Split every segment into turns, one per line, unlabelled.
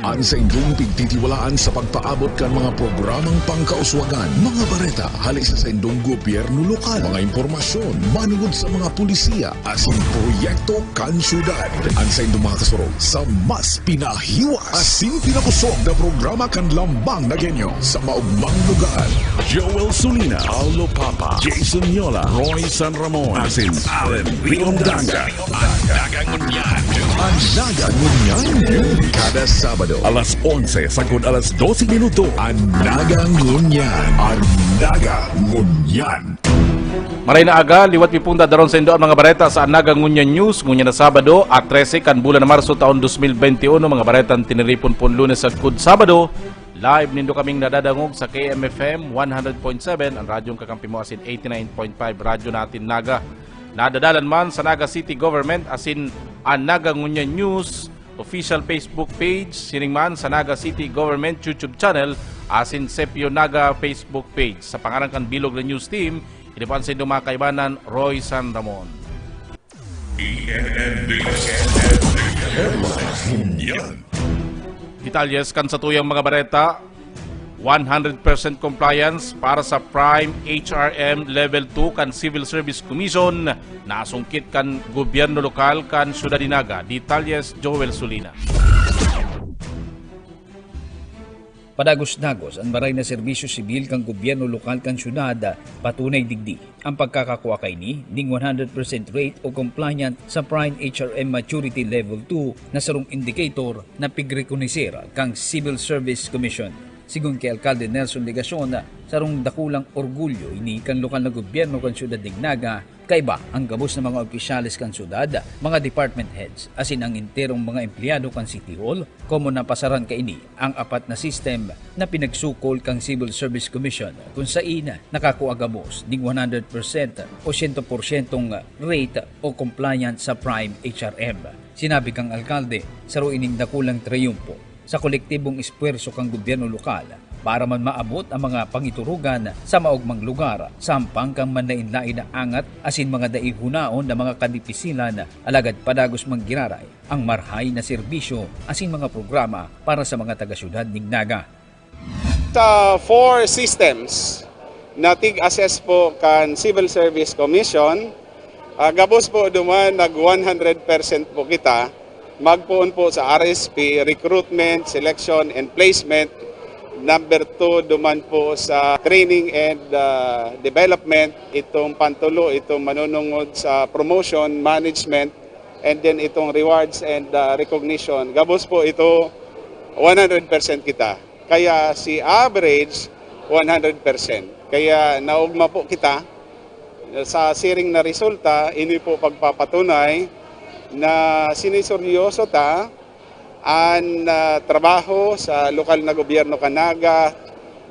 Ang sa inyong pagtitiwalaan sa pagpaabot kan mga programang pangkauswagan, mga bareta, halis sa inyong gobyerno lokal, mga impormasyon, manungod sa mga pulisiya, asin proyekto kan syudad. Ang sa inyong mga kasurog sa mas pinahiwas, asin pinakusog na programa kan lambang na genyo sa maugmang lugar. Joel Sulina, Paulo Papa, Jason Yola, Roy San Ramon, asin Allen Riondanga. Ang Naga Ngunyan. Ang Naga Ngunyan. Kada Sabado, alas 11 sagod alas 12 minuto. Ang Naga Ngunyan. Ang Naga Ngunyan.
Maray na aga, liwat pipunda daron sa Indo ang mga bareta sa Naga Ngunyan News, ngunya na Sabado at 13 kan bulan na Marso taon 2021, mga baretang tiniripon pon Lunes at Kud Sabado. Live nindo kaming nadadangog sa KMFM 100.7, ang radyong kakampi mo asin 89.5 radyo natin Naga. Nadadalan man sa Naga City Government asin ang Naga Ngunyan News official Facebook page, sining man sa Naga City Government YouTube channel asin Sepio Naga Facebook page. Sa pangalan kan bilog na news team, inipan sa mga kaibanan Roy San Ramon. Detalyes kan sa tuyang mga bareta, 100% compliance para sa Prime HRM Level 2 kan Civil Service Commission na sungkit kan gobyerno lokal kan Syudad Dinaga. Detalyes Joel Sulina.
Padagos-dagos ang baray na serbisyo sibil kang gobyerno lokal kan syudad patunay digdi ang pagkakakuha kay ni ning 100% rate o compliant sa Prime HRM Maturity Level 2 na sarong indicator na pigrekonisir kang Civil Service Commission. Sigun kay Alkalde Nelson Legacion, sarong dakulang orgulyo ini kan lokal na gobyerno kan syudad Dignaga, kaiba ang gabos na mga opisyalis kan syudad, mga department heads, asin ang interong mga empleyado kan City Hall, komo na pasaran kay ini ang apat na system na pinagsukol kang Civil Service Commission kung sa ina nakakuha gabos ning 100% o 100% rate o compliance sa Prime HRM. Sinabi kang alkalde, saro ining dakulang triyumpo sa kolektibong espuwerso kang gobyerno lokal para man maabot ang mga pangiturugan sa maugmang lugar, sampang kang manlain-lain na angat asin mga daihunaon na mga kadipisilan alagad padagos manggiraray ang marhay na serbisyo asin mga programa para sa mga taga-syudad ning Naga.
Sa 4 systems na tig-assess po kan Civil Service Commission, gabos po duman nag 100% po kita magpuon po sa RSP, recruitment, selection, and placement. Number 2, duman po sa training and development. Itong pantulo, itong manunungod sa promotion, management, and then itong rewards and recognition. Gabos po ito 100% kita. Kaya si average 100%. Kaya naugma po kita sa siring na resulta, ini po pagpapatunay na siniseryoso ta ang trabaho sa lokal na gobyerno Naga,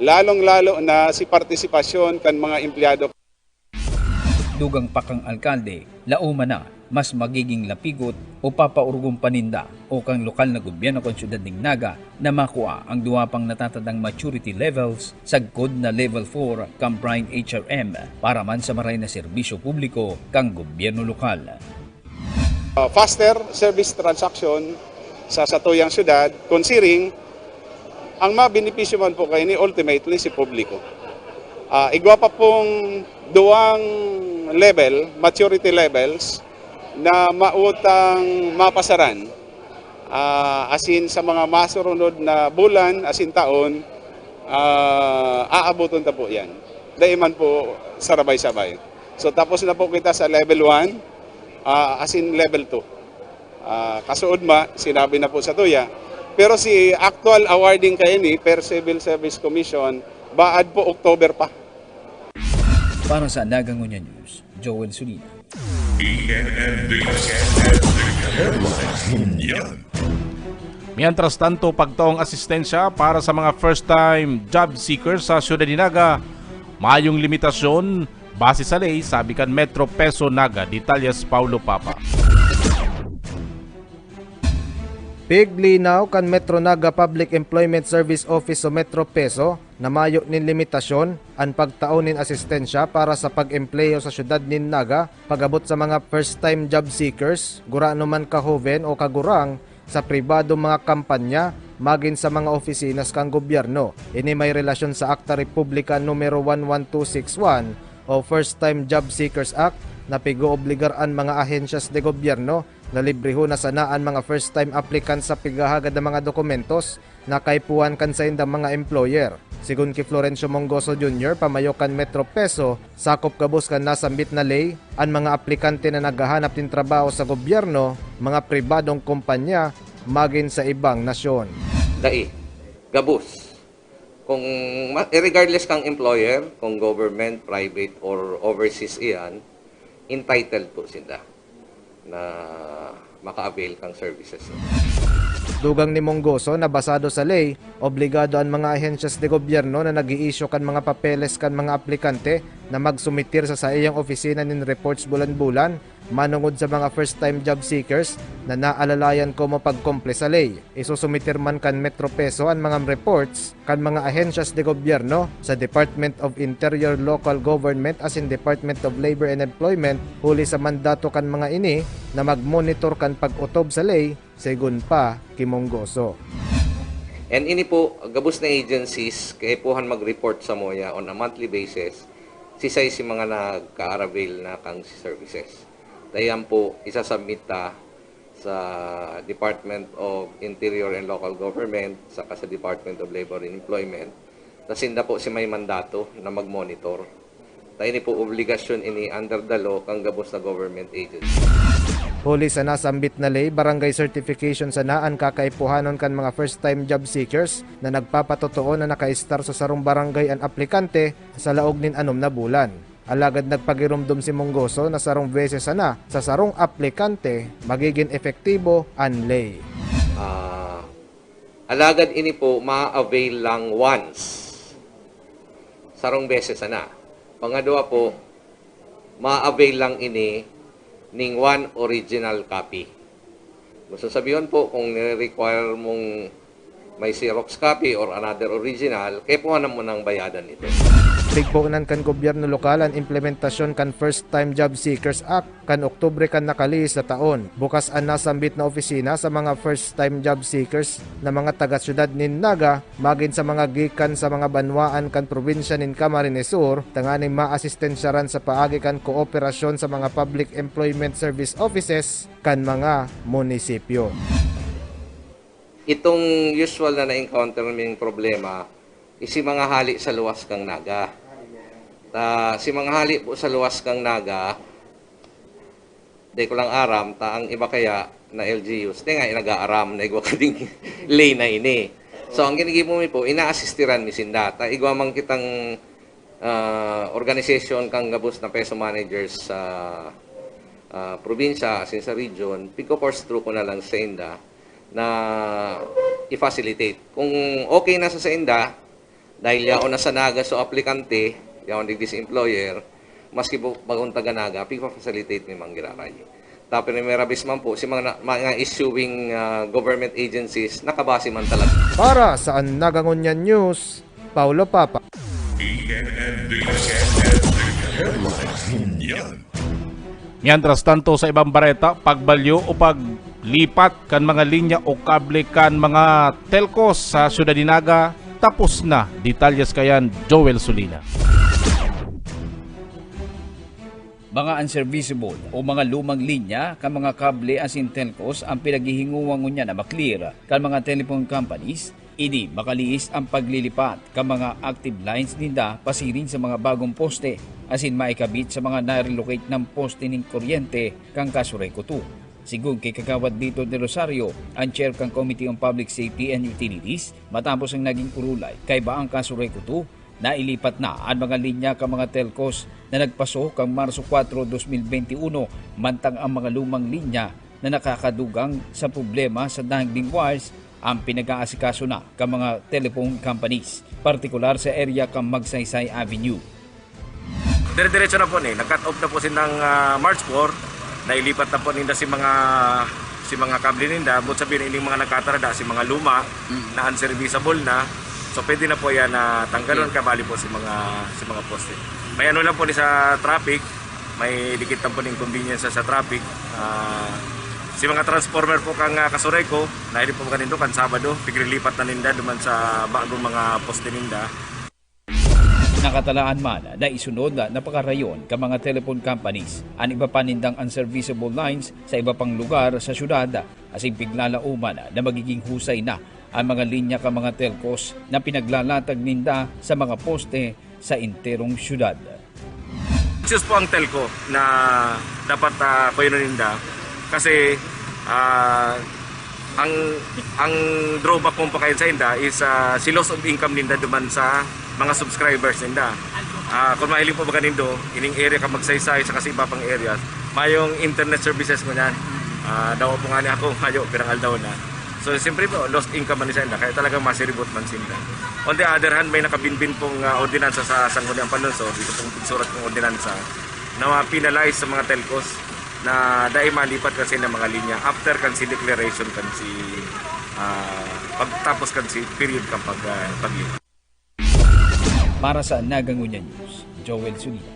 lalong-lalo na si partisipasyon kan mga empleyado.
Dugang pakang alkalde, lauma na mas magiging lapigot o papaurugong paninda o kang lokal na gobyerno kan syudad ning Naga na makuha ang duwa pang natatandang maturity levels sa good na level 4 kang Prime HRM para man sa maray na serbisyo publiko kang gobyerno lokal.
Faster service transaction sa satuyang syudad, considering ang mabenepisyo man po kayo ni ultimately si publiko. Igwa pa pong duwang level, maturity levels, na mautang mapasaran. Asin sa mga masurunod na bulan, asin taon, aabuton ta po yan. Daiman po sarabay-sabay. So tapos na po kita sa level 1, as in level 2. Kasuod sinabi na po sa tuya. Pero si actual awarding kayo ni per Civil Service Commission, baad po October pa.
Para sa Naga Ngunyan News, Joel Sulina.
Mientras tanto, pagtaong asistensya para sa mga first-time job seekers sa Syudad Dinaga, mayong limitasyon base sa ley, sabi kan Metro Peso Naga. Detalyes Paulo Papa.
Piglinaw kan Metro Naga Public Employment Service Office o Metro Peso na mayo nin limitasyon ang pagtaon nin asistensya para sa pag-empleyo sa syudad nin Naga pagabot sa mga first-time job seekers, gurano man kahoven o kagurang sa pribado mga kampanya magin sa mga oficinas kang gobyerno. Ini may relasyon sa Akta Republika numero 11261 o First Time Job Seekers Act na pigo-obligaraan mga ahensyas de gobyerno na libriho na sanaan mga first time applicants sa pigahagad ng mga dokumentos na kaipuan kan sa indang mga employer. Sigun ki Florencio Mongoso Jr., pamayokan Metro Peso, sakop kabus kan nasambit na lay, ang mga aplikante na naghahanap ng trabaho sa gobyerno, mga pribadong kumpanya, magin sa ibang nasyon.
Dai, gabus. Kung regardless kang employer, kung government, private, or overseas iyan, entitled po sila na maka-avail kang services.
Dugang ni Mongoso na basado sa ley, obligado ang mga ahensyas de gobyerno na nag-i-issue kan mga papeles kan mga aplikante na magsumitir sa iyang opisina nin reports bulan-bulan manungod sa mga first-time job seekers na naalalayan ko mo pagkomple sa ley. Isusumitir man kan Metro Peso ang mga reports kan mga ahensyas de gobyerno sa Department of Interior Local Government as in Department of Labor and Employment huli sa mandato kan mga ini na mag-monitor kan pag-utob sa ley segun pa Kimonggoso.
And ini po, gabus na agencies, kaya pohan mag-report sa MOYA on a monthly basis, sisay si mga nagka-avail na kang services. Dayan po, isasubmit ta sa Department of Interior and Local Government, saka sa Department of Labor and Employment, nasinda po si may mandato na mag-monitor. Tayo ni po obligasyon ini under the law kang gabos na government agency.
Huli sa nasambit na lay, barangay certification sa naan kakaipuhanon kan mga first-time job seekers na nagpapatotoo na naka-star sa sarong barangay ang aplikante sa laog nin 6 na bulan. Alagad nagpagirumdum si Mongoso na sarong beses sana sa sarong aplikante magiging efektibo ang lay.
Alagad ini po ma-avail lang once. Sarong beses sana. Pangadwa po, ma-avail lang ini ning one original copy. Gusto sabihin po, kung nire-require mong may Xerox copy or another original, kaya po mo ng bayadan ito.
Tigpoonan kan gobyerno lokal ang implementasyon kan First Time Job Seekers Act kan Oktubre kan nakalihis sa taon. Bukas ang nasambit na opisina sa mga First Time Job Seekers na mga taga-syudad nin Naga, magin sa mga gikan sa mga banwaan kan probinsya nin Camarines Sur, tanganing maasistensyaran sa paagi kan kooperasyon sa mga Public Employment Service Offices kan mga munisipyo.
Itong usual na na-encounter naming problema, isi mga hali sa luwas kang Naga. Si mga hali po sa luwas kang Naga, di ko lang aram, ang iba kaya na LGUs, di nga nag-aaram na igwa kading lay na ini. So ang ginigimo mi po, ina-assistiran mi sindata. Igwa man kitang organization kang gabos na peso managers sa probinsya, asin sa region, pico course through ko na lang sa inda na i-facilitate. Kung okay na sa inda, dahil yaon na sa Naga so aplikante, yaon digdi sa employer, maski po maguntaga Naga, pipa-facilitate ni Manggiraray. Tapos ni Merabis man po, si mga issuing government agencies, nakabase man talaga.
Para sa Nagangunyan News, Paulo Papa.
Mientras tanto sa ibang bareta, pagbalyo o paglipat kan mga linya o kable kan mga telcos sa Syudad ni Naga, tapos na. Detalyes kayan Joel Sulina.
Mga unserviceable o mga lumang linya kan mga kable asin telcos ang pinaghihinguan niya na maklear kan mga telephone companies, ini makaliis ang paglilipat kan mga active lines ninda pasirin sa mga bagong poste asin maikabit sa mga na-relocate ng poste ng kuryente kang Kasureco 2. Sigun kay Kagawad Dito de Rosario, ang chair kang Committee on Public Safety and Utilities, matapos ang naging urulay kay Baang Kasureco 2, nailipat na ang mga linya kang mga telcos na nagpaso kang Marso 4, 2021, mantang ang mga lumang linya na nakakadugang sa problema sa dangling wires ang pinag-aasikaso na kang mga telephone companies, partikular sa area kang Magsaysay Avenue.
Dire-diretso na po nag-cut off na po silang March 4, nailipat na po ninda si mga kable ninda, but sabihin ining mga nagkatarada, si mga luma na unserviceable na, so pwede na po yan na tanggalon kabali po si mga poste. May ano lang po ni sa traffic, may dikit lang po ng convenience sa traffic. Si mga transformer po kang kasuray ko, na po kanindo kan Sabado, pigrilipat na ninda duman sa bagong mga poste ninda.
Nakatalaan man na isunod na napakarayon ka mga telephone companies ang iba pa nindang unserviceable lines sa iba pang lugar sa syudad asing piglalauman na magiging husay na ang mga linya ka mga telcos na pinaglalatag ninda sa mga poste sa interong syudad.
Just po ang telco na dapat kuya ninda kasi ang drawback mo pa kayo sa inda is si loss of income ninda duman sa mga subscribers ninda. Kung mahiling po ba kanindo, ining area ka magsaysay sa kasi iba pang areas, mayong internet services mo yan. Daw po nga ni ako, mayo, pirangal daw na. So siyempre po, lost income man sa inda, kaya talagang masiribot man sinda. On the other hand, may nakabinbin pong ordinansa sa Sangguniang Panunsod, dito pong surat pong ordinansa, na penalize sa mga telcos na dahil malipat kasi ng mga linya after kansi declaration kansi pagtapos kansi period kang paglipat.
Para sa Nagangunya News, Joel Sunita.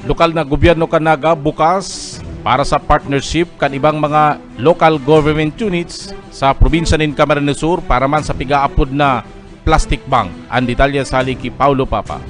Lokal na gobyerno kanaga bukas para sa partnership kan ibang mga local government units sa probinsya nin Camarines Sur para man sa pigaapod na plastic bank. Ang detalye sa Liki Paulo Papa.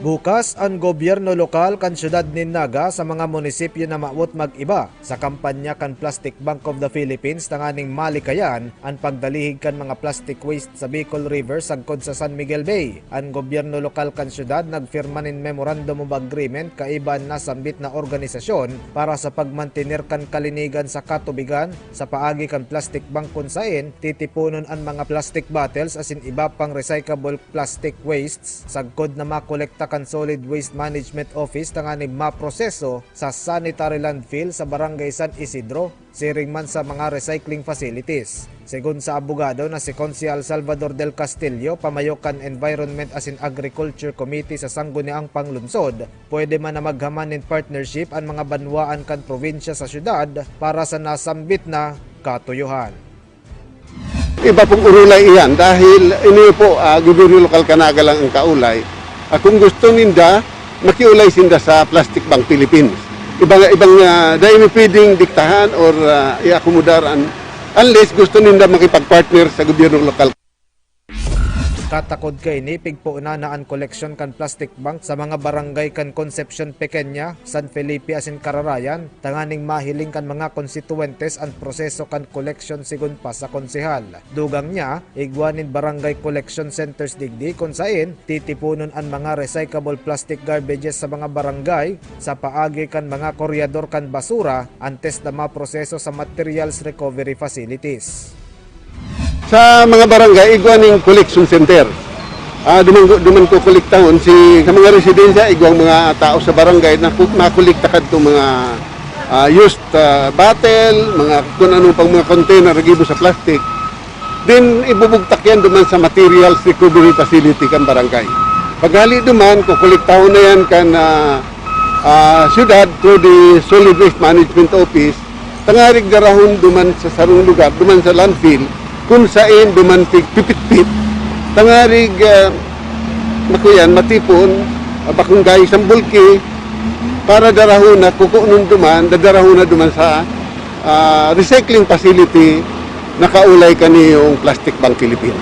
Bukas ang gobyerno lokal kan syudad nin Naga sa mga munisipyo na maawot mag-iba sa kampanya kan Plastic Bank of the Philippines tanganing malikayan ang pagdalihig kan mga plastic waste sa Bicol River sagkod sa San Miguel Bay. Ang gobyerno lokal kan syudad nagfirma nin Memorandum of Agreement kaiban na sambit na organisasyon para sa pagmantener kan kalinigan sa katubigan sa paagi kan Plastic Bank kun sain titipunon ang mga plastic bottles asin iba pang recyclable plastic wastes sagkod na makolekta kan Solid Waste Management Office tanganing maproseso sa sanitary landfill sa Barangay San Isidro siring man sa mga recycling facilities. Segun sa abogado na si Konsyal Salvador del Castillo, pamayokan Environment asin Agriculture Committee sa Sangguniang Panglunsod, pwede man na maghaman in partnership ang mga banwaan kan probinsya sa syudad para sa nasambit na katuyuhan.
Iba pong urulay iyan dahil ini po gobyerno lokal Kanaga lang ang kaulay. Kung gusto ninda, makiulay sinda sa Plastic Bank Philippines. Ibang dahil may pwedeng diktahan or iakomodaran unless gusto ninda makipag-partner sa gobyerno lokal.
Katakod kay ni pigpuuna na ang koleksyon kan Plastic Bank sa mga barangay kan Concepcion Pequeña, San Felipe asin Cararayan, tanganing mahiling kan mga konstituentes ang proseso kan koleksyon sigun pa sa konsehal. Dugang niya, igwanin barangay collection centers digdi kung sain titipunon ang mga recyclable plastic garbages sa mga barangay sa paagi kan mga koryador kan basura antes na maproseso sa materials recovery facilities.
Sa mga barangay, igwaning collection center. Duman ko kolektahon sa mga residensya, igwang mga tao sa barangay na makolekta kadto mga used bottle, mga kung ano pang mga container gibo sa plastic. Then ibubugtak yan duman sa materials recovery facility kan barangay. Paghali duman, kukolektahon na yan kan syudad through the Solid Waste Management Office, tangarig darahon duman sa sarong lugar, duman sa landfill, kung saan dumantig pipit-pit, tangarig makuyan, matipon, bakong gayos ang bulki, para darahon na kukunon duman, dadarahon na duman sa recycling facility na kaulay kaniyong Plastic Bank Philippines.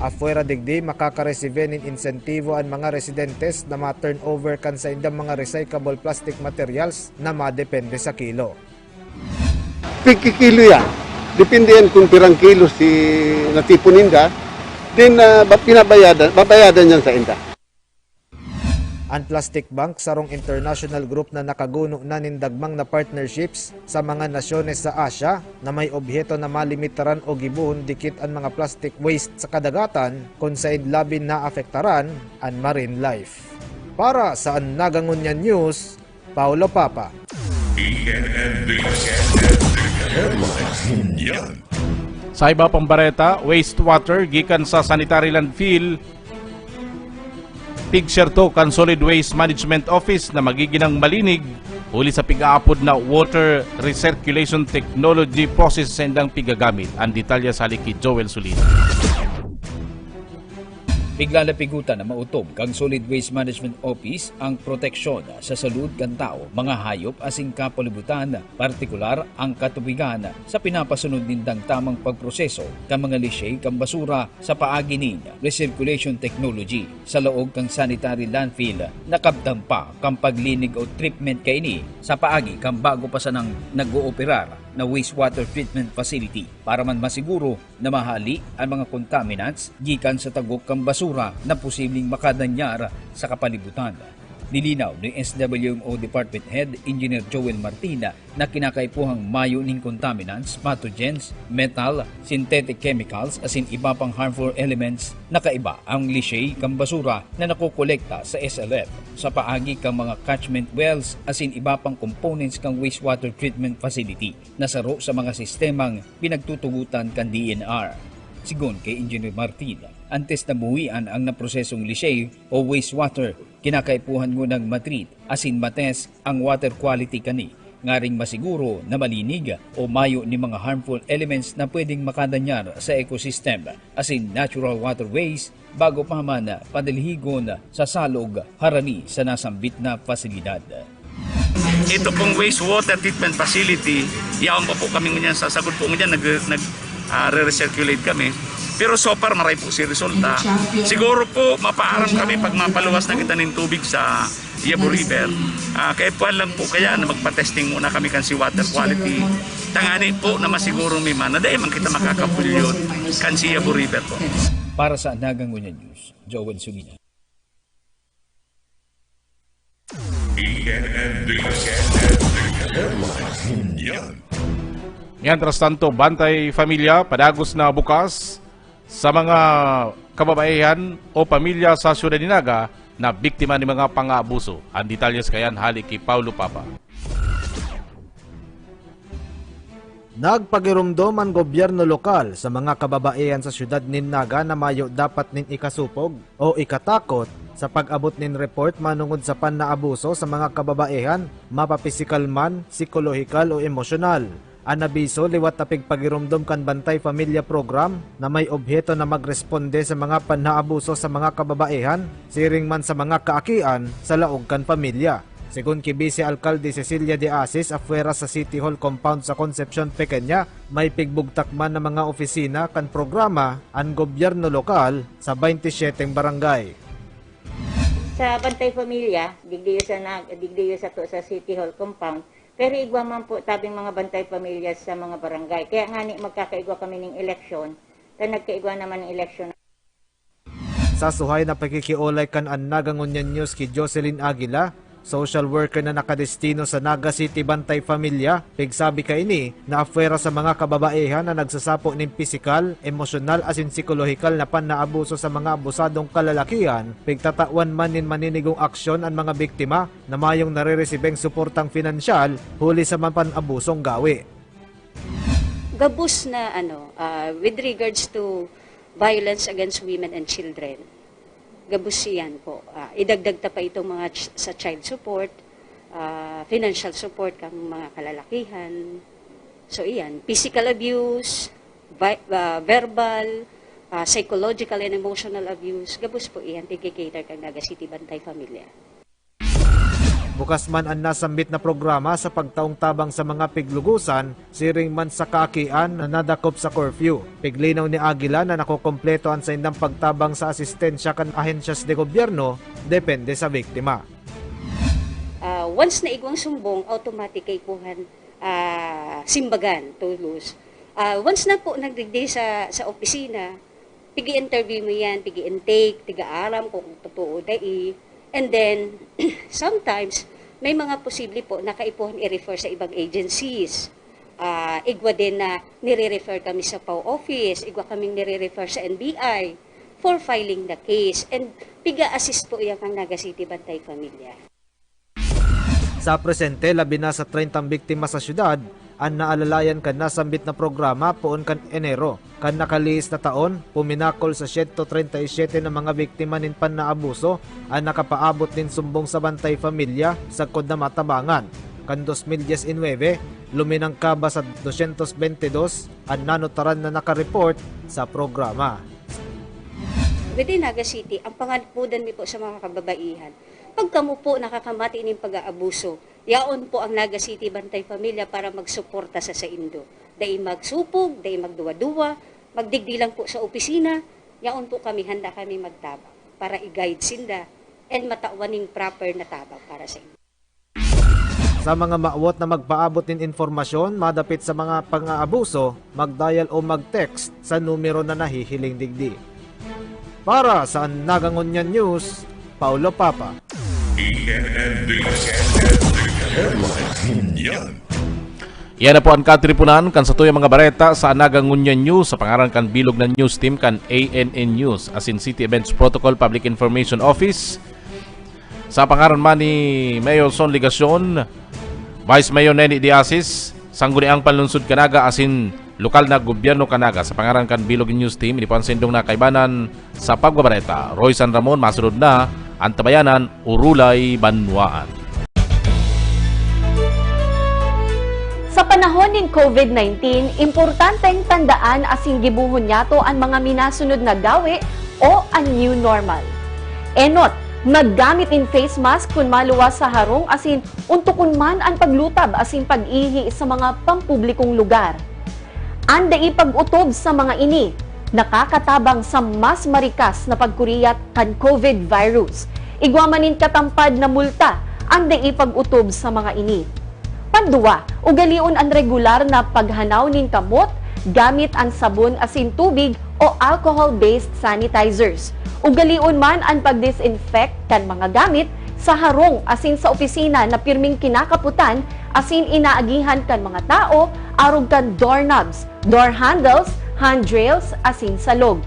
Afuera digdi, makakareceive nin insentibo ang mga residentes na ma-turnover kan sa indang mga recyclable plastic materials na madepende sa kilo.
Pigkikilo yan. Depende yan kung pirang kilo si natipon ninda, then babayadan yan sa inda.
Ang Plastic Bank sarong international group na nakaguno na nindagmang na partnerships sa mga nasyones sa Asia na may objeto na malimitaran o gibuhon dikit ang mga plastic waste sa kadagatan kung saan labin na afektaran ang marine life. Para sa Nagangunya News, Paulo Papa.
Sa iba pang bareta, wastewater gikan sa sanitary landfill pigserto kan Solid Waste Management Office na magiginang malinig uli sa pigaapod na water recirculation technology process sa indang pigagamit. Ang detalya sa Liki Joel Sulina.
Piglalapigutan na mautob kang Solid Waste Management Office ang proteksyon sa salud kan tao, mga hayop asing kapalibutan, partikular ang katubigan sa pinapasunod nindang tamang pagproseso kang mga lisay kang basura sa paagi nin recirculation technology sa laog kang sanitary landfill nakabdang pa kang paglinig o treatment kaini sa paagi kang bago pa sa nang nag-ooperar na wastewater treatment facility para man masiguro na mahali ang mga contaminants gikan sa tagok kang basura na posibleng makadanyar sa kapalibutan. Nilinaw ni SWMO Department Head Engineer Joel Martina na kinakaipuhang mayo ning contaminants, pathogens, metal, synthetic chemicals asin iba pang harmful elements na kaiba ang lisay kang basura na nakokolekta sa SLF sa paagi kang mga catchment wells asin iba pang components kang wastewater treatment facility na saro sa mga sistemang pinagtutugutan kan DNR. Sigon kay Engineer Martina, antes na buwian ang naprosesong lisay o wastewater, kinakaipuhan mo ng matreat asin mates ang water quality kani, ngaring masiguro na malinig o mayo ni mga harmful elements na pwedeng makadanyar sa ecosystem asin natural waterways bago pa man padalhigon sa salog harani sa nasambit na pasilidad.
Ito pong wastewater treatment facility, yaon pa po kami nganyan sa sagot po nganyan re-recirculate kami. Pero so far maray po si resulta. Siguro po mapaaram kami pag mapaluwas na kita ng tubig sa Yabo River. Kaya po lang po kaya na magpa-testing muna kami kan si water quality. Tangani po na masiguro may man na dahil man kita makakapulyon kan si Yabo River po.
Para sa Nagang Ngunyan News, Joel Sugina.
Mientras tanto, Bantay Pamilya padagos na bukas sa mga kababaihan o pamilya sa Siyudad ni Naga na biktima ni mga pang-aabuso. Ang detalyes kayan hali kay Paulo Papa.
Nagpagirumdom ang gobyerno lokal sa mga kababaihan sa Siyudad ni Naga na mayo dapat nin ikasupog o ikatakot sa pag-abot nin report manungod sa pan-naabuso sa mga kababaihan, mapapisikal man, psikolohikal o emosyonal. Anabiso liwat tapig pagirumdom kan Bantay Pamilya Program na may objeto na magresponde sa mga panaabuso sa mga kababaihan, siring man sa mga kaakian sa laog kan pamilya. Sigun ki Vice Alcalde Cecilia de Asis afuera sa City Hall compound sa Concepcion Pequeña, may pigbugtakman na mga opisina kan programa ang gobyerno lokal sa 27 barangay.
Sa Bantay Pamilya, digdiyo sa City Hall compound. Pero igwa man po tabing mga Bantay Pamilya sa mga barangay. Kaya nga ni magkakaigwa kami ng eleksyon, kaya nagkaigwa naman ng eleksyon.
Sa suhay na pakikiolay kan ang Nagang Ngunyan News ki Jocelyn Aguila, social worker na nakadestino sa Naga City Bantay Pamilya, pigsabi kaini na afuera sa mga kababaihan na nagsasapo ng pisikal, emosyonal asin psikolohikal na panaabuso sa mga abusadong kalalakihan, pigtatawan man nin maninigong aksyon ang mga biktima na mayong nare-resibeng suportang finansyal huli sa mapanabusong gawi.
Gabus na with regards to violence against women and children, gabus yan po. Idagdag ta pa itong mga sa child support, financial support kang mga kalalakihan. So iyan, physical abuse, verbal, psychological and emotional abuse, gabus po iyan, tigikater kang Naga City Bantay Pamilya.
Bukas man ang nasambit na programa sa pagtaong tabang sa mga piglugusan, siring man sa kaakian na nadakop sa curfew. Piglinaw ni Aguila na nakokompleto ang sa indang pagtabang sa asistensya kan ahensyas de gobyerno, depende sa biktima.
Once na igwang sumbong, automatic kay puhan simbagan, tulos. Once na po nagdigdi sa opisina, pigi-interview mo yan, pigi-intake, tiga-aram kung totoo dai. And then, sometimes, may mga posible po na kaipuhan i-refer sa ibang agencies. Igwa din na nire-refer kami sa PAO office, igwa kaming nire-refer sa NBI for filing the case. And piga-assist po yung ang Naga City Bantay Pamilya.
Sa presente, labi na sa 30 biktima sa syudad, ang naalalayan kan nasambit na programa poon kan Enero. Kan nakaliis na taon, puminakol sa 137 na mga biktima nin panaabuso ang nakapaabot din sumbong sa Bantay Pamilya sa kod na matabangan. Kan 2019, luminang kaba sa 222 ang nanotaran na nakareport sa programa.
within Naga City, ang pangatpudan mi po sa mga kababaihan. Pagka mo po nakakamati ng pag-aabuso, yaon po ang Naga City Bantay Pamilya para magsuporta sa Indo. Dahil magsupog, dahil magduwa-duwa, magdigdilang po sa opisina, yaon po kami, handa kami magtabang para i-guide sinda and matauwaning proper na tabang para sa inyo.
Sa mga maawot na magpaabot ng informasyon madapit sa mga pang-aabuso, mag-dial o mag-text sa numero na nahihiling digdi. Para sa Nagangunyan News, Paulo Papa.
Yan na po ang katripunan kan sa tuyang mga bareta sa Nagangunyan News sa pangaran kan bilog na news team kan ANN News as in City Events Protocol Public Information Office. Sa pangaran man ni Mayor Son Ligacion, Vice Mayor Neni Diasis, sangguniang panlunsod kanaga asin lokal na gobyerno kanaga sa pangaran kan bilog news team ini pansindong na kaibanan sa pagbabareta. Roy San Ramon masunod na ang tabayanan Urulay Banwaan.
Sa panahon ng COVID-19, importanteng tandaan asin gibuhon yato ang mga minasunod na gawi o ang new normal. Enot, maggamit in face mask kung maluwas sa harong asin untukon man ang paglutab asin pag-ihi sa mga pampublikong lugar. Anda ipag-utob sa mga ini, nakakatabang sa mas marikas na pagkuriyat kan COVID virus. Igwamanin katampad na multa, anda ipag-utob sa mga ini. Panduwa, ugalion ang regular na paghanaw nin kamot gamit ang sabon asin tubig o alcohol-based sanitizers. Ugalion man ang pag-disinfect kan mga gamit sa harong asin sa opisina na pirming kinakaputan asin inaagihan kan mga tao arog kan doorknobs, door handles, handrails asin salog.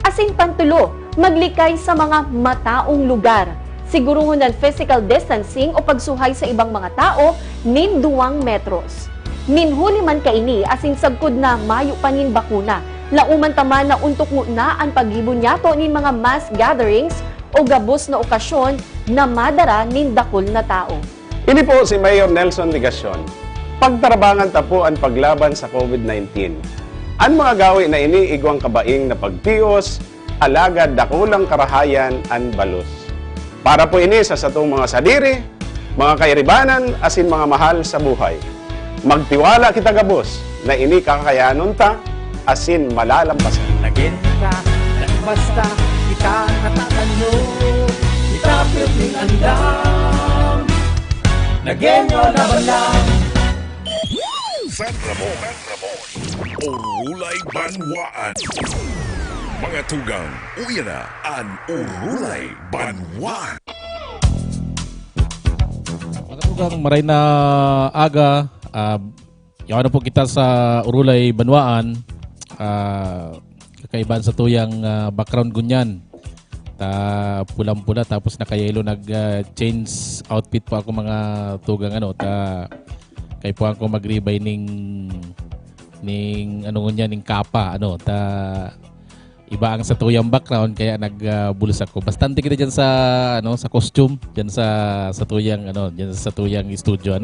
Asin pantulo, maglikay sa mga mataong lugar. Siguruhon ng physical distancing o pagsuhay sa ibang mga tao nin 2 metros. Minhuli man kaini asin sagkod na mayo pa nin bakuna. Lauman taman na untok mo na ang paghibon yato nin mga mass gatherings o gabos na okasyon na madara nin dakol na tao.
Ini po si Mayor Nelson Ligacion. Pagtarabangan ta po ang paglaban sa COVID-19. Ang mga gawi na ini igwang kabaing na pagtios, alagad dakulang karahayan an balos. Para po ini sa satong mga sadiri, mga kairibanan, asin mga mahal sa buhay. Magtiwala kita gabos na ini kakayanon ta, asin malalampasan.
Nagin ka, basta kita natatanyo, kita piling andam. Nagin nyo laban lang.
San Ramon, Urulay Banwaan. Mga tugang, uya na ang Urulay Banwaan.
Mga tugang, maray na aga. Yawan na po kita sa Urulay Banwaan. Kakaiban sa tuyang background gunyan. Pulang-pula tapos nakayelo nag-change outfit po ako mga tugang kay po ako mag-rebay ning ning kapa iba ang sa tuyang background kaya nagbulos ako. Bastante kita diyan sa costume, diyan sa tuyang diyan sa tuyang studio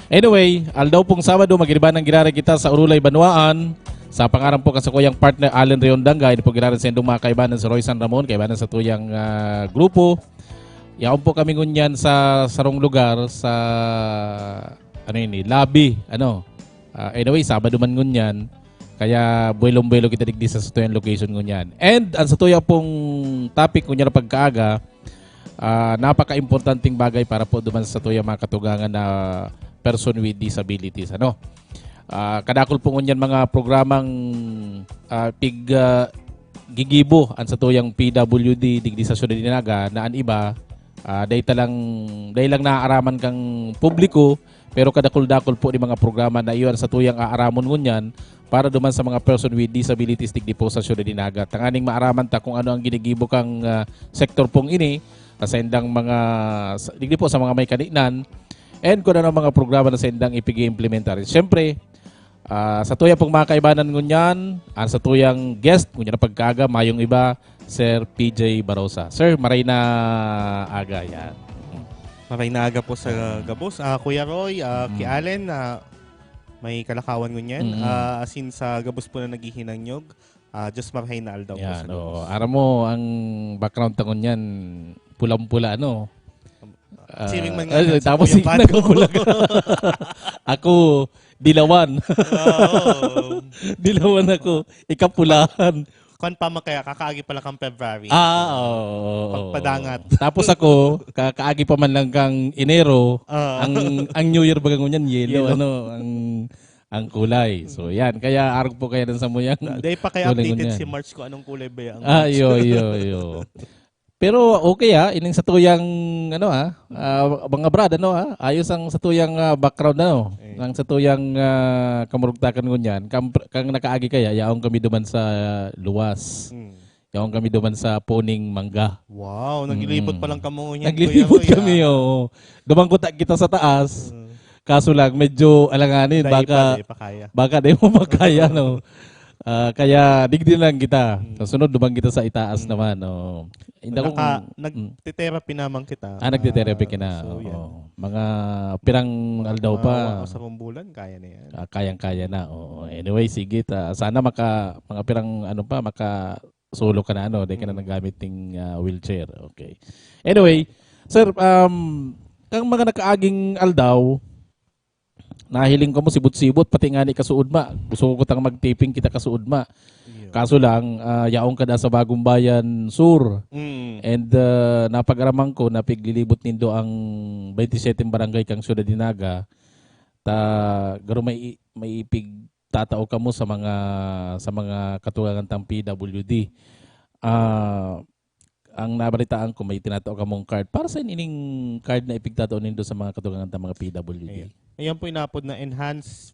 Anyway, aldaw pong Sabado magiriban ng girare kita sa Urulay Banwaan. Sa pangaran po kasakuyang partner Allen Riondanga, ito po girare sa indong mga kaibanan sa Roy San Ramon, kaibanan sa tuyang grupo. Yaon po kami ngunyan sa sarong lugar sa lobby. Anyway, Sabado man ngunyan. Kaya buwelong-buwelo kita digdi sa tuyang location ngunyan. And ang sa tuyang pong topic ngunyan na pagkaaga, napaka-importanting bagay para po duman sa tuyang mga katugangan na person with disabilities. Kadakol po ngunyan mga programang gigibo ang sa tuyang PWD digdi sa Syudad Dinaga na an iba dahil lang naaaraman kang publiko pero kadakol-dakol po ni mga programa na iyon sa tuyang aaramon ngunyan para duman sa mga person with disabilities digdi po sa Syudad Dinaga. Tanganing maaraman ta kung ano ang ginigibo kang sektor pong ini sa indang mga digdi po sa mga may kaninan and kung ano mga programa na sa indang ipig-implementar. Siyempre, sa tuyang pong mga kaibanan ngunyan, sa tuyang guest, ngunyan na pagkaaga, mayong iba, Sir PJ Barosa. Sir, maray na aga yan.
Maray na aga po sa gabos. Kuya Roy, Ki Allen, may kalakawan ngunyan. Asin sa gabos po na naghihinang nyog. Diyos Marhainal daw po sa
Yan,
Gabos.
Aram mo, ang background tangon yan, pulang-pula, ano?
Siring man nga yan, si
tapos
Kuya Pato.
nagkukulang. Ako, dilawan. Dilawan ako. Ikapulahan.
Kung pa kaya, kakaagi pala kang February. Pagpadangat.
Tapos ako, kakaagi pa man lang kang Enero, ang New Year bagang ngunyan, yellow, ang kulay. So yan, kaya arog po kaya sa muyang.
Dahil pa kaya updated si March ko anong kulay ba yung
yo. Pero okay ining sa tuyang mga brad ayos ang sa tuyang background ang sa tuyang kamurugtakan ngunyan kang nakaagi kaya yaong kami duman sa luwas. Yaong kami duman sa Puning Mangga.
Wow, naglilibot pa lang kamo ngunyan.
Naglilibot kami Duman ko kita sa taas. Kaso lang medyo alanganin baka di mo makaya kaya digdi lang kita. Sa sunod dumang kita sa itaas naman
nagte-therapy naman kita.
Nagte-therapy ka na. Mga pirang aldaw pa.
Sa bulan kaya na yan.
Kayang-kaya na. Anyway, sige sana mga pirang solo ka na di ka na nagamit ng wheelchair. Okay. Anyway, sir, kang mga nakaaging aldaw, nahiling ko mo sibot-sibot pati nga ni kasuod ma. Gusto ko tang mag-taping kita kasuod ma. Kaso lang yaong kada sa Bagong Bayan Sur. And napag-aramang ko napiglilibot nindo ang 27 barangay kang Ciudad Dinaga. Garo may ipigtatao ka mo sa mga katugangan tang PWD. Ang nabalitaan ko may tinatao ka mong card. Para sa ining card na ipigtatao nindo sa mga katugangan tang mga PWD.
Ayan po inapod na Enhanced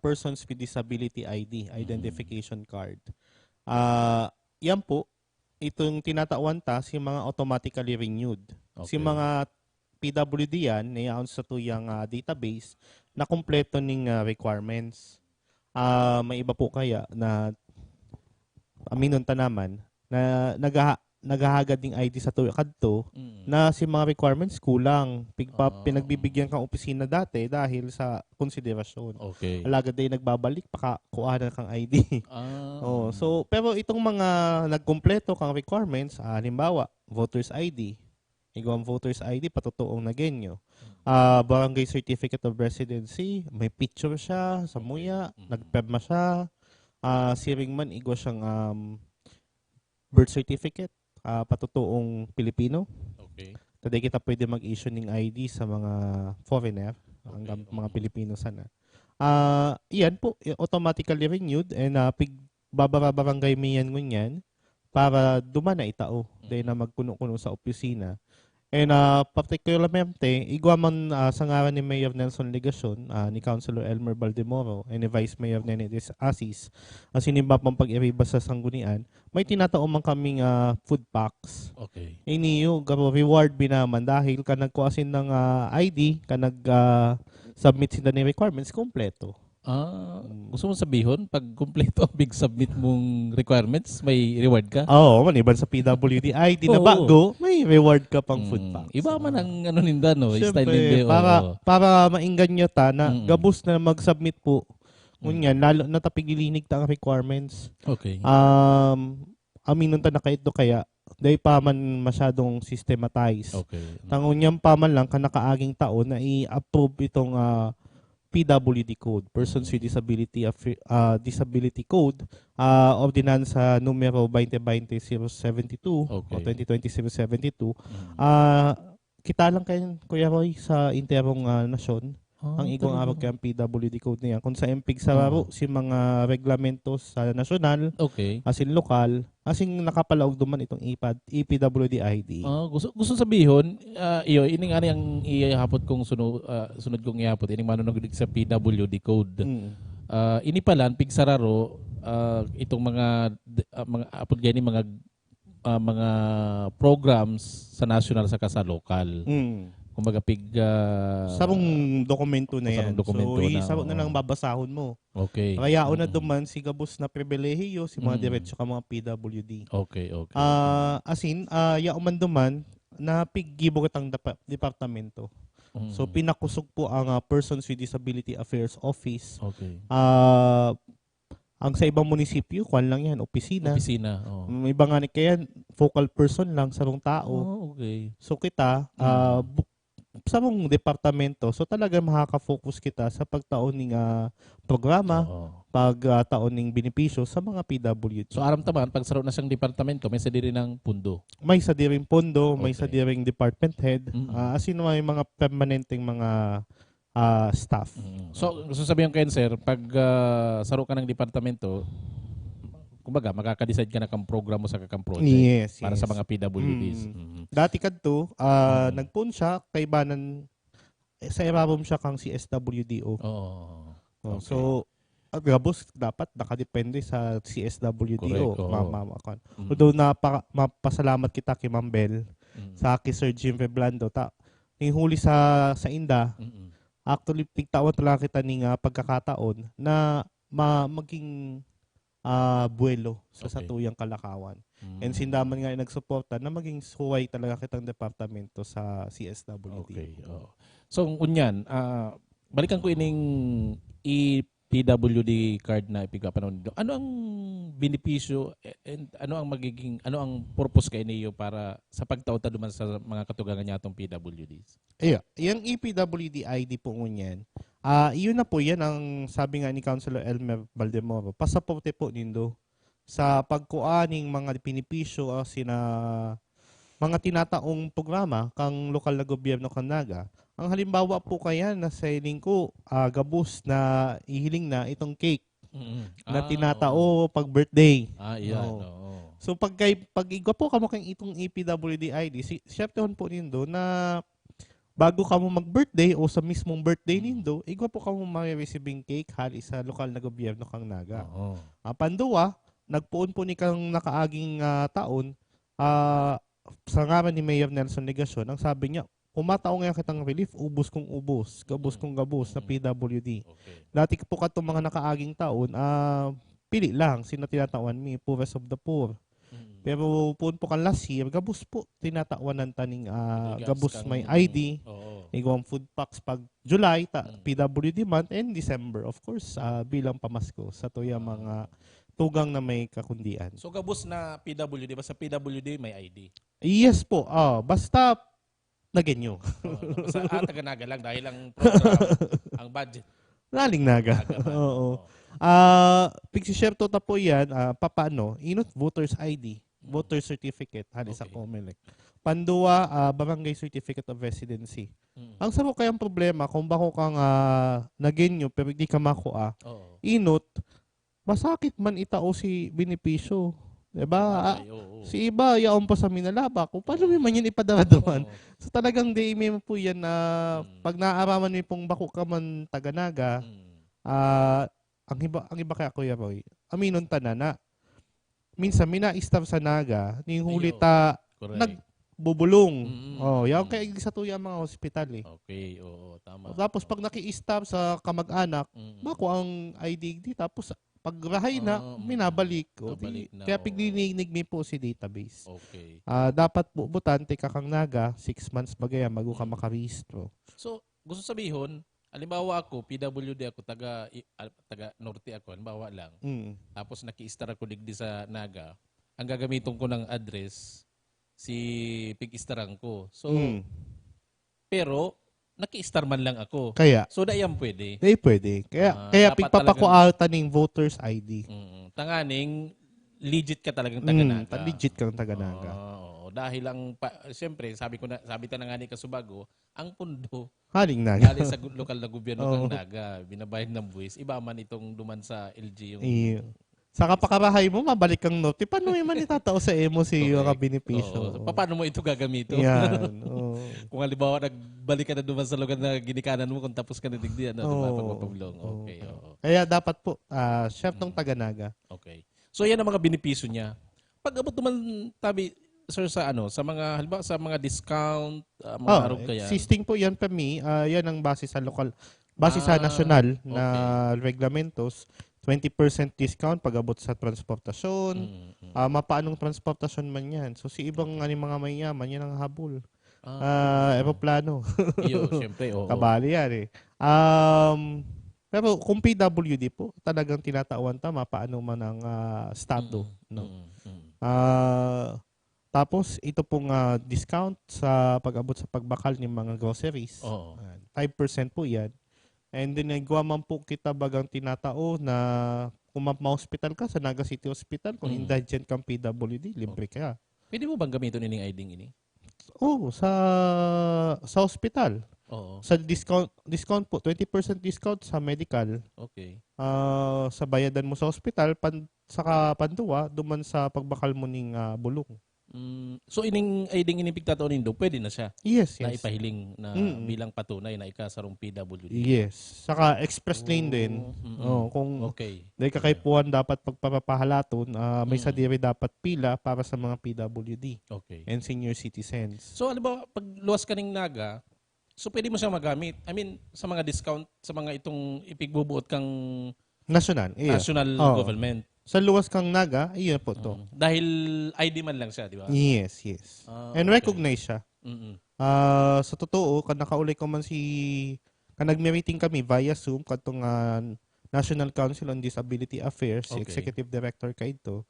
Persons with Disability ID, Identification Card. Yan po, itong tinatawan si mga automatically renewed. Si mga PWD yan, nayaon sa tuyang database na kumpleto ng requirements. May iba po kaya na aminunta naman na naghahagad ng ID sa tuyo kadto na si mga requirements kulang. Pinagbibigyan kang opisina dati dahil sa konsiderasyon.
Okay.
Alagad ay nagbabalik kuha kang ID. So pero itong mga nagkumpleto kang requirements, halimbawa, voters ID. Ikaw ang voters ID patutuong na genyo. Barangay certificate of residency, may picture siya sa muya, nagpirma siya. Siring man igo siyang birth certificate. Patutuong Pilipino.
Okay.
Taday kita pwede mag-issue ng ID sa mga foreigner, hanggang mga Pilipino sana. Iyan po, automatically renewed and babarangay mi yan ngunyan para duman na itao dahil na magkuno-kuno sa opisina. And particularmente, igwaman sa ngaran ni Mayor Nelson Legacion, ni Councilor Elmer Baldemoro, and ni Vice Mayor Nenedes Asis, sinimba pang pag-iriba sa sanggunian, may tinatao man kaming food packs.
Okay.
Iniyo, reward binaman dahil ka nagkuasin ng ID, ka nag-submit sila ng requirements, kompleto.
Gusto mo sabihon, pag kumpleto ang big submit mong requirements, may reward ka?
Oo, maniban sa PWD ID na bago, may reward ka pang food packs.
Iba man ang ninda,
Siyempre,
style ninde.
Para mainggan nyo na gabos na mag-submit po. Ngunyan, lalo natapigilinig ta ang requirements.
Okay.
Aminon ta na kayo kaya dahil pa man masyadong systematized.
Okay.
Tangunyan pa man lang kanakaaging taon na i-approve itong PWD Code, Persons with Disability Code, Ordinansa numero 2020-072 o 2020-072. Kita lang kayo, Kuya Roy, sa interong nasyon, ang igong arog kayang PWD Code niya. Kung sa MPIG sa laro, si mga reglamentos sa nasyonal, asin lokal, asing nakapalaog duman itong EPWD ID.
Gusto sabihon, ining ani ang ihapot kong sunod kong ihapot, ining manunugig sa PWD Code. Ini palan, pigsararo, itong mga apod gani mga programs sa national sa sa lokal. Kumbaga
sarong dokumento na yan.
Dokumento
sarong na lang babasahon mo.
Okay.
Kaya na duman si gabos na pribilehiyo si mga diretso ka mga PWD.
Okay.
Yauman duman na piggibo kitang departamento. So pinakusog po ang Persons with Disability Affairs Office.
Okay.
Ang sa ibang munisipyo, kwan lang yan, opisina.
Opisina, oh.
May iba nga ni kaya focal person lang sa rong tao.
Oh, okay.
So kita, sa mong departamento, so talaga makaka-focus kita sa pagtaon ng programa, pagtaon ng benepisyo sa mga PWD.
So aram taman, pag saro na siyang departamento, may sa diri ng pundo.
May sa diring pondo, may sa diring department head, as in may mga permanenteng mga staff.
So, gusto sabihin ko yun, sir, pag saro ka ng departamento, kumbaga, makaka-decide ka na kang program mo sa kakang project para sa mga PWDs.
Dati kadto, nagpun siya kay banan sa ibabaw siya kang CSWDO.
Okay.
So, gabos dapat nakadepende sa CSWDO.
Correct.
Although mapasalamat kita kay Ma'am Bel, sa kay Sir Jim Reblando, yung huli sa Inda, actually, pigtawan talaga kita ng pagkakataon na maging buwelo sa satuyang Kalakawan. And sindaman nga nagsuporta na maging suway talaga kitang departamento sa CSWD.
Okay. So, unyan, balikan ko ining PWD card na ipigapanon dito. Ano ang benepisyo and ano ang purpose kay niyo para sa pagtauta duman sa mga katugangan niya atong PWDs?
Yung EPWD ID po ngunyan, yun na po yan ang sabi nga ni Councilor Elmer Valdemoro. Pasaporte po nindo sa pagkuaning mga benepisyo sina mga tinataong programa kang lokal na gobyerno kan Naga. Ang halimbawa po kaya na sa ko, gabos na ihiling na itong cake na tinatao pag birthday. So pag igwa po kamo kang itong EPWD ID, syertohan po nindo na bago kamo mag-birthday o sa mismong birthday nindo, igwa po kamo ma-receiving cake hali sa lokal na gobyerno kang Naga. Panduwa, nagpuon po ni kang nakaaging taon, sa ngaran ni Mayor Nelson Legasyon, ang sabi niya, kumataong nga kitang relief, ubos kong ubos, gabos kong gabos na PWD. Dati po ka mga nakaaging taon, pili lang, sino tinatawan mi, poorest of the poor. Pero po kan last year, gabos po tinatawan ng taning gabos may ID, igawang food packs pag July, PWD month, and December, of course, bilang pamasko sa tuya mga tugang na may kakundian.
So gabos na PWD, basta PWD may ID?
Yes po, basta nagenyo.
Sa taga-Naga lang dahil ang program, ang budget.
Naling Naga. Oo. Pag-share to po yan, paano? Inot voters ID, voter certificate, hali sa COMELEC. Panduwa, barangay certificate of residency. Ang saro kayang problema, kung bako kang nagenyo pero hindi ka makuha, inot, masakit man itao si benepisyo. Diba? Si iba, yaon pa sa minalaba. Kung paano man yan ipadaraduan. So talagang di may po yan na pag naaraman mo pong bako ka man taga-Naga, ang iba kaya Kuya Roy, aminon ta na minsan mina-staff sa Naga, ning huli ta nagbubulong. Yaon kaya sa tuya mga hospital eh.
Okay, tama.
Tapos pag naki-staff sa kamag-anak, mako ang ID di tapos pagrahay na, minabalik. Kaya piglinig mi po si database.
Okay.
Dapat po butante ka kang Naga, 6 months bagaya mago ka makarehistro.
So, gusto sabihin, halimbawa ako, PWD ako, taga Norte ako, halimbawa lang. Tapos naki-star ako digdi sa Naga. Ang gagamiton ko ng address, si pig-staran ko. So, pero, naki-star man lang ako.
Kaya,
so, dayan pwede.
Pwede. Kaya pigpapakualta ng voters ID.
Tanganing, legit ka talagang taga-Naga.
Legit kang taga-Naga.
Dahil ang, siyempre, sabi ta na nga ni Kasubago, ang pundo,
haling Naga.
Galing sa lokal na gobyerno ng Naga, binabayad ng buwis, iba man itong duman sa LG yung...
Sa kapakarahay mo, mabalik kang note. Paano may man itatao sa emo si yung benepisyo?
Paano mo ito gagamito?
Yan.
Kung halimbawa, nagbalik ka na duman sa lugar na ginikanan mo, kung tapos ka na digdi, pagpapablong. Okay.
Kaya dapat po, chef ng taga-Naga.
Okay. So, yan ang mga benepisyo niya. Pag abot naman, sir, sa mga, halimbawa, sa mga discount, mga arog kaya?
Existing po yan pa yan ang base sa lokal, base sa nasyonal na reglamentos. 20% discount pag abot sa transportasyon. Mapaanong transportasyon man yan. So si ibang mga mayaman, yan ang habol. Aeroplano.
Iyo, siyempre.
Kabali yan eh. Pero kung PWD po, talagang tinatawan tama paano man ang estado. No? Tapos ito pong discount sa pag-abot sa pagbakal ng mga groceries. 5% po yan. And then nagawa man po kita bagang tinatao na kung ma-hospital ka sa Naga City Hospital, kung indigent kang PWD, libre ka.
Pwede mo bang gamitin ining ID ini?
Oo, sa hospital.
Oo.
Sa discount po, 20% discount sa medical.
Okay.
Sa bayadan mo sa hospital, saka panduwa, duman sa pagbakal mo ning bulong.
So ining ID ining pigtataon nindo, pwede na siya?
Yes.
Na ipahiling na bilang patunay na ikasarong PWD?
Yes. Saka express lane din. Kung dahil kakaipuan dapat pagpapahalaton, may sadiri dapat pila para sa mga PWD and senior citizens.
So ano ba, pag luwas ka ng Naga, so pwede mo siyang magamit? I mean, sa mga discount, sa mga itong ipigbubuot kang
national
government.
Sa luwas kang Naga, iyon po to.
Dahil ID man lang siya, di ba?
Yes. And recognize siya. Sa totoo, kan nakaulay ko man kan nagme-meeting kami via Zoom katong National Council on Disability Affairs, si Executive Director kaito.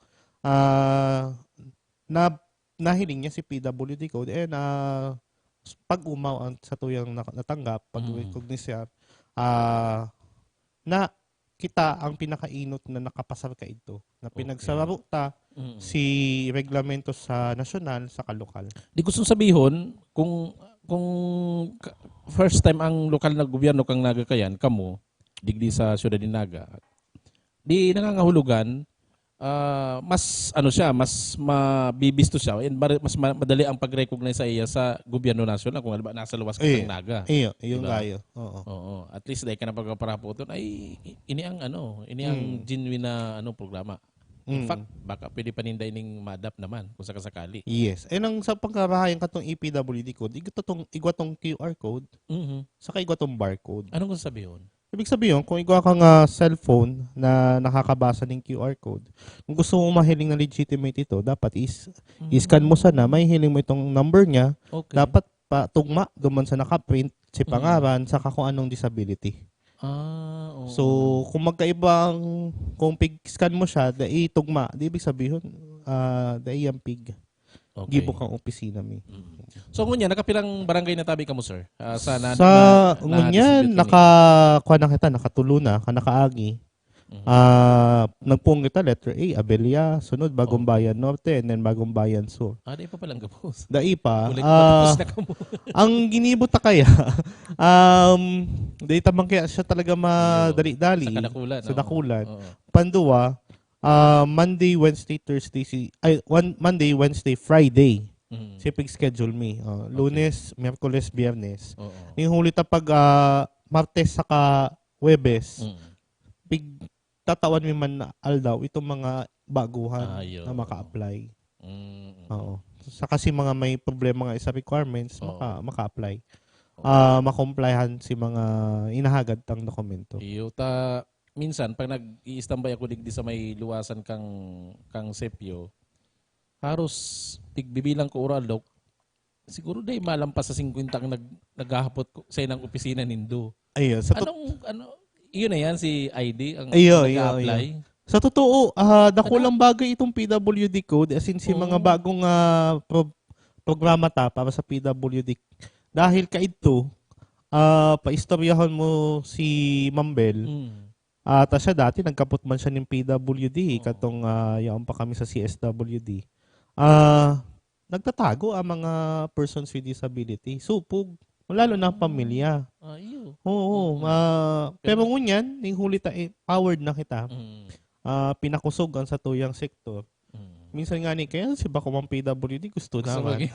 Nahiling niya si PWD Code and pag-umaw sa tuyang natanggap, pag-recognize siya, na kita ang pinakainot na nakapasar ka ito. Na pinagsararo ta si reglamento sa nasyonal sa kalokal.
Di gusto sabihin, kung first time ang lokal na gobyerno kang nagakayan, kamo, digdi sa syudad ni Naga, di nangangahulugan, mas mabibisto siya and mas madali ang pag-recognize sa iya sa gobyerno nasyonal kung alba nasa luwas ka ng Naga.
Yung gayo.
Oo. At least dahil ka na pagpaparaputon ay ini ang genuine na programa. In fact, baka pwede paninday ning madap naman kung sakasakali.
Yes. And ang sa pagkarahayan katong EPWD code, igwa tong QR code, saka igwa tong barcode.
Anong gusto sabihin?
Ibig sabihin, kung igwa kang cellphone na nakakabasa ng QR code, kung gusto mo mahiling na legitimate ito, dapat i-scan mo sana, may hiling mo itong number niya, dapat tugma, duman sa nakaprint, si pangaran, saka kung anong disability. So, kung magkaibang, kung pig-scan mo siya, tugma, di ibig sabihin, yung pig. Gibo kang opisina mi.
So ngunya nakapilang barangay na tabi ka mo sir? Sa
ngunya nakakuha na kita, nakatulo na, nakaagi. Nagpung kita letter A, Abelia, sunod Bagong Bayan Norte, and then Bagong Bayan Sur.
Dai pa palang gapos.
Dai pa. Ang ginibot ta kaya, dahil tamang kaya siya talaga madali-dali. Sa dakulan. Panduwa, Monday, Wednesday, Friday. Siya schedule me. Lunes, Miyerkules, Biyernes. Yung huli pag Martes saka Huwebes, tatawan mi man na aldaw itong mga baguhan na maka-apply. Oo. Sa kasi mga may problema nga sa requirements, maka-apply. Makomplyan si mga inahagad tang dokumento.
Minsan pag nag-i-standby ako digdi sa may luwasan kang sepyo, haros tigbibilang ko oral dok, siguro day malampas sa 50 ang naghahapot sa inang opisina nindo. Iyon na yan si ID ang nag-apply.
Sa totoo, dakulang bagay itong PWD code as in si mga bagong programa para sa PWD. Dahil kaito, paistoryahan mo si Mambel. Tapos siya dati, nagkapot man siya ng PWD, katong yaon pa kami sa CSWD. Nagtatago ang mga persons with disability. Supog, lalo na pamilya. Oo. Pero ngunyan, yung huli powered na kita. Pinakusog ang sa tuyang sektor. Minsan nga kaya si bako mang PWD gusto naman.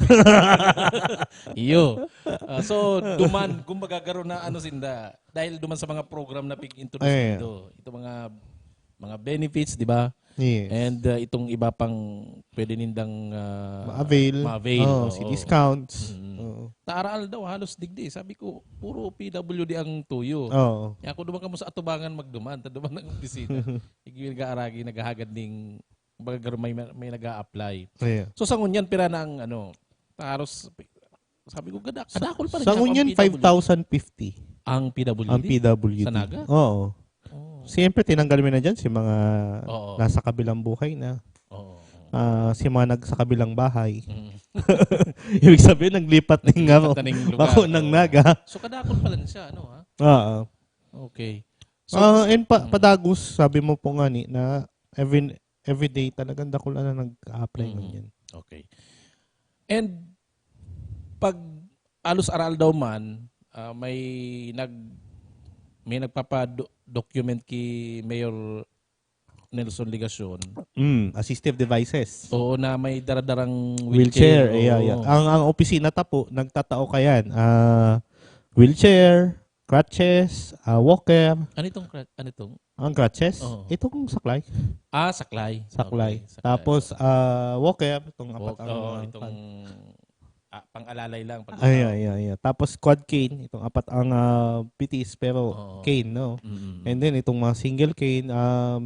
So, duman, kung magagaroon na sinda, dahil duman sa mga program na pig-introduce dito, ito mga benefits, di ba?
Yes.
And itong iba pang pwede nindang
ma-avail. Si discounts.
Taaral daw, halos digdi. Sabi ko, puro PWD ang tuyo. Kaya kung duman ka mo sa atubangan magduman, duman ng opisina. Igil ka-aragi, naghahagad ng may nag-a-apply. So sa ngunyan, pira na ang haros, sabi ko, kadakol pa rin.
Sa ngunyan, 5,050.
Ang PWD?
Ang PWD.
Sa Naga?
Oo. Siyempre, tinanggal mo na dyan si mga
Oo.
nasa kabilang buhay na.
Oo.
Si mga nasa kabilang bahay. Ibig sabihin, naglipat din nga
Naglipat na ning lugar.
ako ng Naga.
So, kadakon pala na siya, ano ha?
Oo.
Okay.
And Padagos, sabi mo po nga ni, na everyday talagang dako na nag-apply ganyan.
Okay. And pag alos aral daw man, may nagpapa-document ki Mayor Nelson Ligacion.
Assistive devices.
Oo, na may daradarang
Wheelchair.
Oo.
Yeah. Ang opisina tapo, nagtatao kayan. Wheelchair, crutches, walker.
Ano itong?
Ang crutches?
Oo.
Itong saklay.
Saklay.
Saklay.
Okay, saklay.
Tapos, walker. Itong apat
itong pang-alalay lang.
Ay. Tapos, quad cane. Itong apat ang pitis, pero cane, no? And then, itong mga single cane.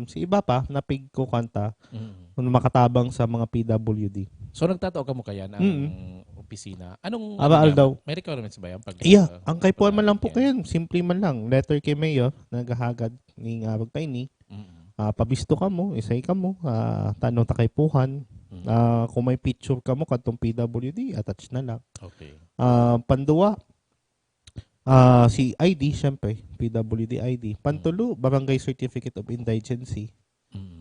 Si iba pa, napig ko kanta. Makatabang sa mga PWD.
So, nagtatao ka mo kaya ng opisina? Anong
daw?
may requirements ba yan?
Ang kaypuan man lang po kayan. Simple man lang. Letter kay Mayor, naghahagad ng pagtaini. Pabisto ka mo, isay ka mo, tanong takaypuhan. Kung may picture ka mo, katong PWD, attach na lang.
Okay.
Panduwa, si ID, syempre, PWD ID. Pantulo, Barangay Certificate of Indigency.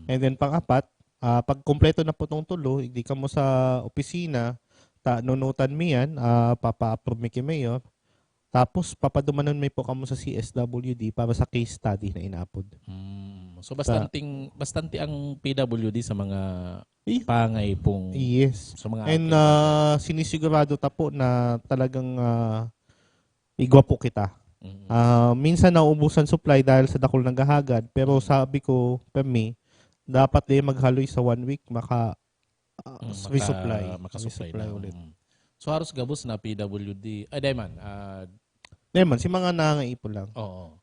And then pang-apat, pag kompleto na po itong tulo, hindi ka mo sa opisina, nunutan mo yan, papa-approve mi kay Mayor. Tapos, papadumanon may po kamo sa CSWD para sa case study na inapod.
So, bastante ang PWD sa mga pangay pong...
Yes.
Sa mga
and sinisigurado ta po na talagang igwa po kita. Minsan nauubusan supply dahil sa dakol ng gahagad. Pero sabi ko, Pemi, dapat din maghaloy sa 1 week resupply.
Makasupply na ulit. So, haros gabos na PWD. Ay, Dayman.
Dayman, si mga nangaipon lang.
Oo.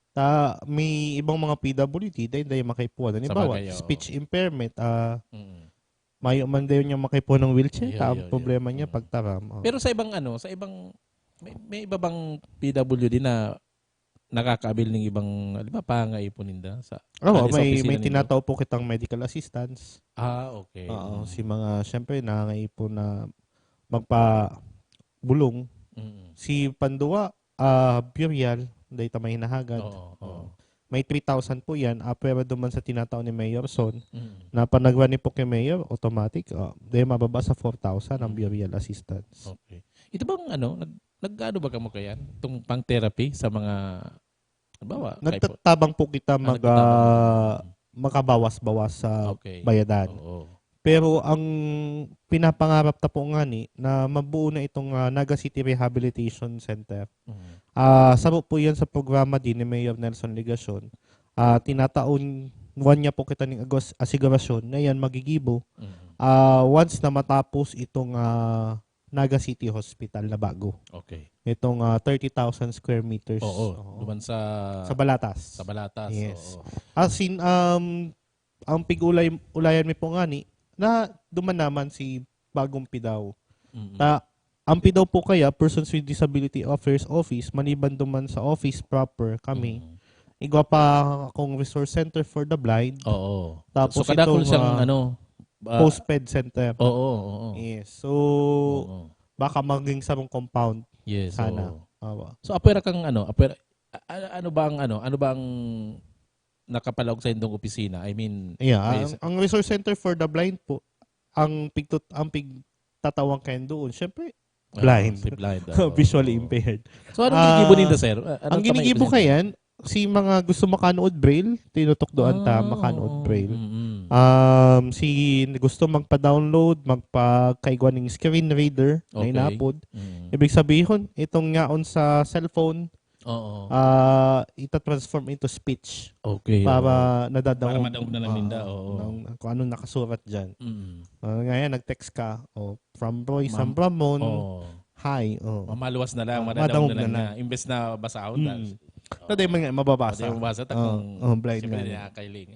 May ibang mga PWD, dahil makaipuan. Halimbawa, speech impairment, mayo man din niya makaipuan ng wheelchair. Ang problema niya, pagtaram.
Pero sa ibang may iba bang PWD na nakakaabil ng ibang, di ba, pangaipuninda?
May tinatao po kitang medical assistance.
Okay.
Si mga, syempre, nangaipon na magpabulong. Si Pandua, burial, dahil may hinahagad. May 3,000 po yan. Pero duman sa tinatao ni Mayor Son, na panagwani po kay Mayor, automatic, dahil mababa sa 4,000 ang burial assistance.
Okay. Ito bang nag-ano ba kamo kayan? Itong pang-therapy sa mga,
nagtatabang po kita makabawas-bawas sa bayadan. Pero ang pinapangarap ta po nga ni na mabuo na itong Naga City Rehabilitation Center. Sabot po yan sa programa din ni Mayor Nelson Ligacion. Tinataon niya po kita ng asigurasyon na yan magigibo once na matapos itong Naga City Hospital na bago.
Okay.
Itong 30,000 square meters.
Duman sa
Balatas.
Sa Balatas.
Yes. As in, ang ulayan mi po nga ni, na duman naman si Bagong Pidaw. Ang Pidaw po kaya, Persons with Disability Affairs Office, maniban duman sa office proper kami. Igwa pa akong resource center for the blind. Tapos
so, kadakol siyang
post-ped center. Yes. So, baka maging sarong compound.
Yes.
Sana.
So, apera kang ano ba ang nakapalawag sa indong opisina? I mean,
ang resource center for the blind po, ang pigtatawang kayo doon, syempre, blind.
Blind.
Visually impaired.
So, anong ginigibo ninda, sir?
Ang ginigibo kayan, si mga gusto makanood braille, tinutukdoan makanood braille. Si gusto magpa-download, magpa-kaigwa ng screen reader na inapod. Ibig sabihin, itong ngaon sa cellphone, ita-transform into speech.
Okay.
Para nadadawag.
Para madawag na lang ninda.
Kung ano nakasurat dyan. Ngayon, nag-text ka, from Roy Sambramon, hi.
Maluwas na lang, madadawag na lang. Imbes na basahon na.
Taday mga mababasa.
Taday mababasa.
Blind
na. Siyempre nakakailing.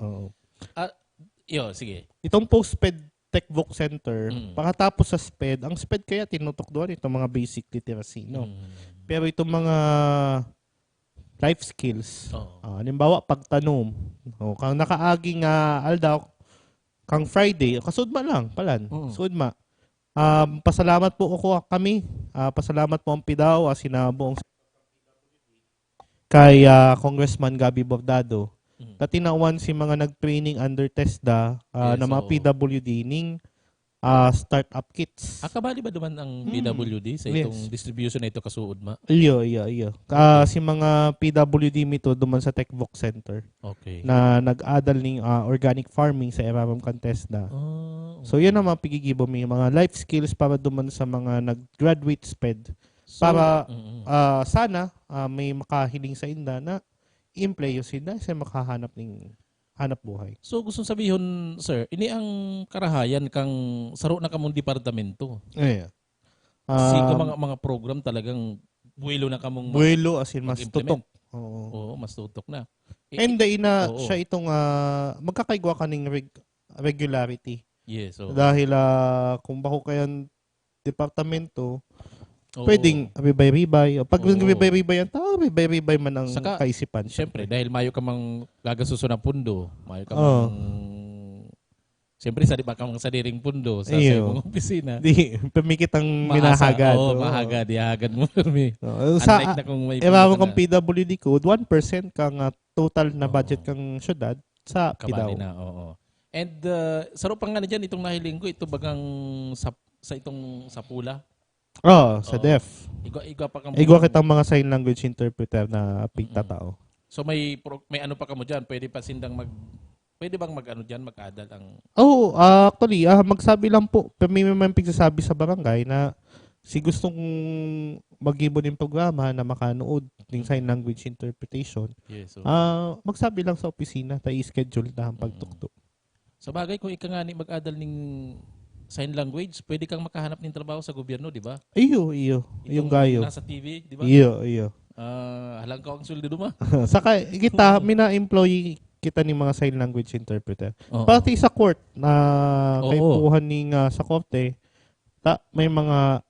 Sige.
Itong post-ped Tech Voc Center, pakatapos sa SPED, ang SPED kaya tinutok doon itong mga basic literacy. No? Pero itong mga life skills. Halimbawa, pagtanom. Kang nakaaging aldaw, kang Friday, kasudma lang, palan. Sudma. Pasalamat po kami. Pasalamat po ang PIDAW, sinabuong kay Congressman Gabby Bordado. Tatinawan si mga nag-training under TESDA na mga PWD ning startup kits.
Kabali ba duman ang PWD sa itong distribution na ito kasuod ma?
Iyo. Si mga PWD mito duman sa TechVox Center.
Okay.
Na nag-adal ning organic farming sa Eramam Contesda. So yan ang mga pigigibo may mga life skills para duman sa mga nag-graduate SPED. Para sana may makahiling sa inda na i-employ sila sa makahanap ng hanap buhay.
So gusto sabihin, sir, ini ang karahayan kang saro na kamong departamento. Mga program talagang buwelo na kamong
buwelo as in mas tutok.
Oo, mas tutok na.
And siya itong magkakaigwa ka ng regularity.
Yes.
Dahil kung bako kayang departamento, pwedeng ribay-ribay. Pag ribay-ribay ang tao, ribay-ribay man ang kaisipan.
Siyempre, dahil mayo ka mang gagasuso ng pundo, mayo ka mang... Siyempre, sa sadiring pundo sa imong opisina.
Pamikit ang minahagad.
Mahagad. Ihagad mo.
Unlike na kung may... kang PWD code, 1% kang total na budget kang syudad sa PIDAW.
And saro pang nga na dyan, itong nahiling ko, ito bagang sa itong Sapula.
Sa DEF. Igwa kitang mga sign language interpreter na pigtatao.
So may ano pa kamo diyan, pwede bang mag-adal ang...
Actually, magsabi lang po, may pigsasabi sa barangay na si gustong mag-ibon ng programa na makanood ng sign language interpretation. Magsabi lang sa opisina, i-schedule na ang pagtuktok.
Sa bagay, kung ikangani mag-adal ng sign language, pwede kang makahanap ng trabaho sa gobyerno, di ba?
Iyo. Yung gayo.
Nasa TV, di ba?
Iyo.
Halang ka ang sweldo duma.
Saka kita, mina-employee kita ni mga sign language interpreter. Pati sa court na kay puhan ning sa korte, may mga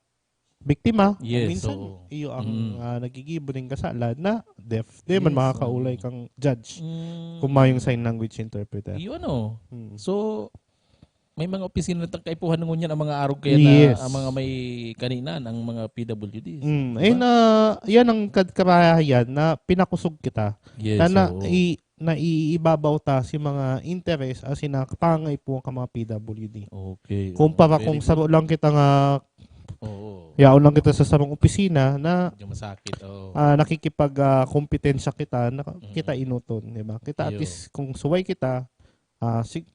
biktima. Minsan, iyo ang nagigibo ng kasalan na deaf. Di man makakaulay kang judge kung mayong sign language interpreter.
Iyo So, may mga opisina na kaipuhan ng yan ang mga arog kaya na ang mga may kaninan, ang mga PWD.
Yan ang karahayan na pinakusog kita. Na iibabaw ta si mga interest as sinakapangay po ka mga PWD.
Okay.
Kumpara kung saro lang kita nga yaon lang kita sa sarong opisina na
masakit.
nakikipag-kompetensya kita na kita inuton, di ba? Kita at least kung suway kita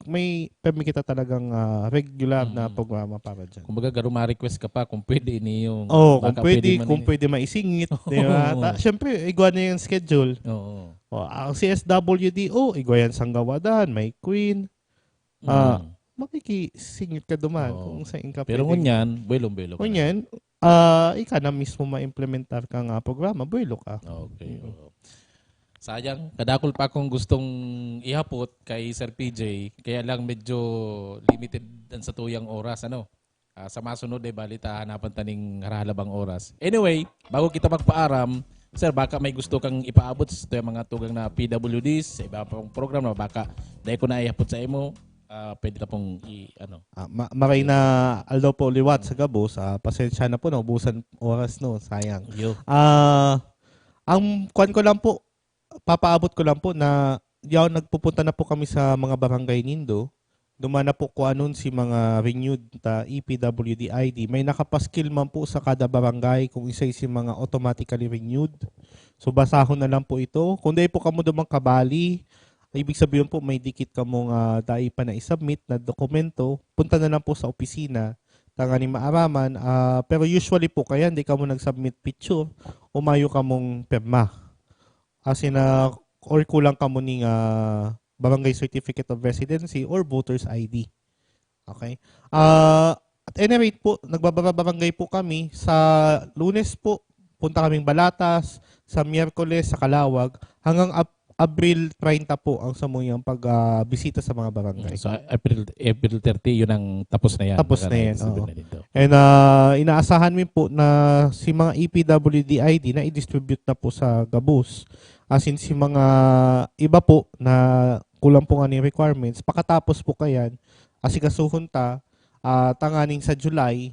may permi kita talagang regular na programa para dyan.
Kung baga ma-request ka pa kung pwede ini yung...
kung pwede maisingit. Diba? Siyempre, igwa na yung schedule. Ang CSWD, igwa yan Sanggawadan, may Queen. Makikisingit ka duman kung saan ka
pero ngunyan, buwelo-buwelo ka.
Ngunyan, ika na mismo ma-implementar ka nga programa, buwelo ka.
Okay. Sayang, kadakol pa akong gustong ihapot kay Sir PJ, kaya lang medyo limited sa tuyang oras. Sa masunod balita hanapan taning haralabang oras. Anyway, bago kita magpaaram, Sir, baka may gusto kang ipaabot sa mga tugang na PWDs, sa iba pang program na baka dahil ko na ihapot sa imo, pwede na pong
maray na aldaw po liwat sa gabos, pasensya na po, ubusan oras sayang. Ang kuan ko lang po, papaabot ko lang po na nagpupunta na po kami sa mga barangay nindo. Dumana po ko anon si mga renewed EPWD ID. May nakapaskill man po sa kada barangay kung isa si mga automatically renewed. So basahon na lang po ito. Kung dahil po kamo dumang kabali, ibig sabihin po may dikit kamong dai pa na isubmit na dokumento, punta na lang po sa opisina tangani maaraman. Pero usually po kaya hindi kamo nag-submit picture, umayo kamong pirma. Or kulang ka mo ng barangay certificate of residency or voter's ID. Okay? At any rate po, nagbabarangay po kami. Sa Lunes po, punta kaming Balatas. Sa Miyerkules, sa Calawag. Hanggang Abril 30 po ang samuyang pagbisita sa mga barangay.
So April 30, yun ang tapos na yan.
Tapos na yan. And inaasahan min po na si mga EPWD ID na i-distribute na po sa Gabos. As in, si mga iba po na kulang po nga ni requirements, pakatapos po kayan, asikasuhon ta, tanganing sa July,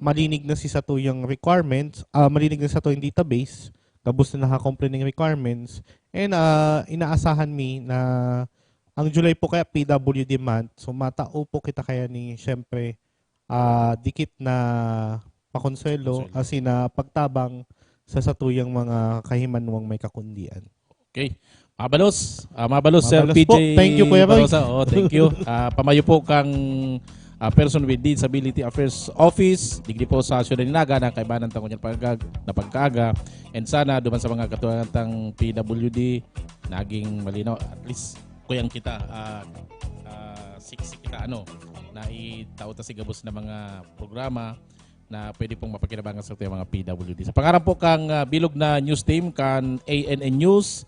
malinig na si sa tuyang requirements, malinig na sa tuyang database, kabus na nakakomplete ng requirements, and inaasahan mi na ang July po kaya PWD month, so matao po kita kaya ni syempre dikit na pakonsuelo, as in pagtabang sa satuyang mga kahimanwang may kakundian.
Okay. Mabalos Sir PJ
po. Thank you, Kuya Roy.
Barosa. Oh, thank you. Pamayo po kang Person with Disability Affairs Office, digdi po sa Syudad ni Naga, na kaibanan tangon na pagkaaga. And sana duman sa mga katuwang PWD, naging malinaw. At least, kuyang kita, siksik ka, na itauta si gabos na mga programa na pwede pong mapakinabangan sa mga PWD. Sa pangaran po kang bilog na news team kan ANN News,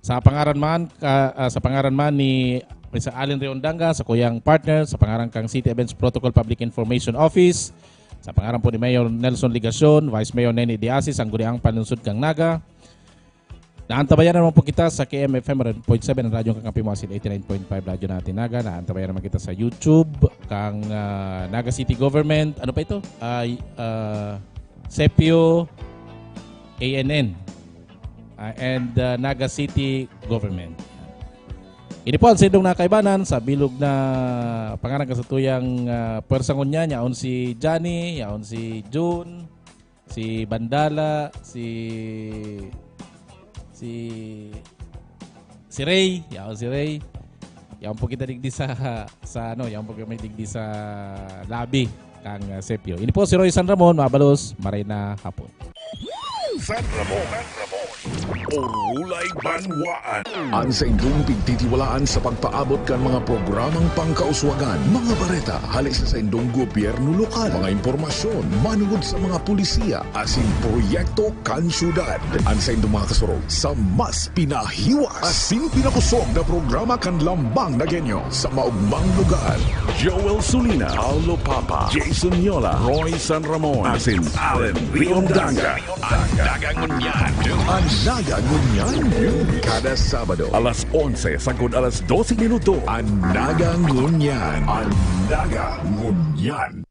sa pangaran man ni Mr. Allen Reondanga, sa kuyang partner, sa pangaran kang City Events Protocol Public Information Office, sa pangaran po ni Mayor Nelson Ligacion, Vice Mayor Nene Diasis, ang guriang panunsod kang Naga. Naantabayan naman po kita sa KMFM 100.7 ang radyo kang Kapimasin 89.5 radyo natin Naga. Naantabayan naman kita sa YouTube kang Naga City Government. Ano pa ito? Sepio ANN and Naga City Government. Ini po ang sindong nakaibanan sa bilog na pangarang kasatuyang persangon niya. Yaon si Johnny, yaon si June, si Bandala, si Ray, yaon si Ray. Yaon po kita digdi yaon po kami digdi sa labi kang Sepio. Ini po si Roy San Ramon, mabalos, maray na hapon.
San Ramon. Orulay Banwaan. Ang sa indong pigtitiwalaan sa pagpaabot kan mga programang pangkauswagan, mga bareta, halis sa indong gobyerno lokal, mga impormasyon, manugod sa mga pulisiya, asin proyekto kan syudad. Ang sa indong mga kasurog sa mas pinahiwas, asin pinakusog na programa kan lambang na genyo sa maugmang lugar. Joel Sulina, Aldo Papa, Jason Yola, Roy San Ramon, asin Allen Riondanga. Ang Nagangunyan. Ang Nagangunyan. Kada Sabado, alas 11 sagod alas 12 minuto. Ang Nagangunyan. Ang Nagangunyan.